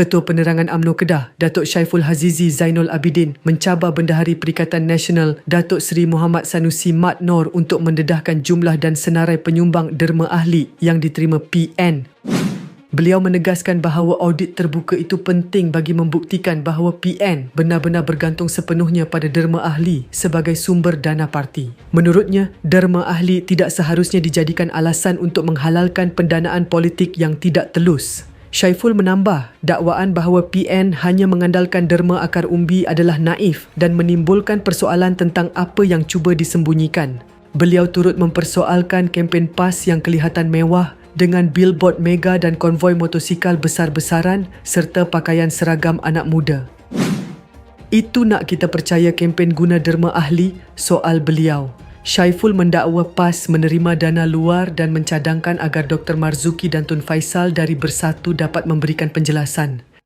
Ketua Penerangan UMNO Kedah, Datuk Syaiful Hazizi Zainul Abidin mencabar Bendahari Perikatan Nasional Datuk Seri Muhammad Sanusi Mat Nor untuk mendedahkan jumlah dan senarai penyumbang derma ahli yang diterima PN. Beliau menegaskan bahawa audit terbuka itu penting bagi membuktikan bahawa PN benar-benar bergantung sepenuhnya pada derma ahli sebagai sumber dana parti. Menurutnya, derma ahli tidak seharusnya dijadikan alasan untuk menghalalkan pendanaan politik yang tidak telus. Syaiful menambah, dakwaan bahawa PN hanya mengandalkan derma akar umbi adalah naif dan menimbulkan persoalan tentang apa yang cuba disembunyikan. Beliau turut mempersoalkan kempen PAS yang kelihatan mewah dengan billboard mega dan konvoi motosikal besar-besaran serta pakaian seragam anak muda. Itu nak kita percaya kempen guna derma ahli? Soal beliau. Syaiful mendakwa PAS menerima dana luar dan mencadangkan agar Dr. Marzuki dan Tun Faisal dari Bersatu dapat memberikan penjelasan.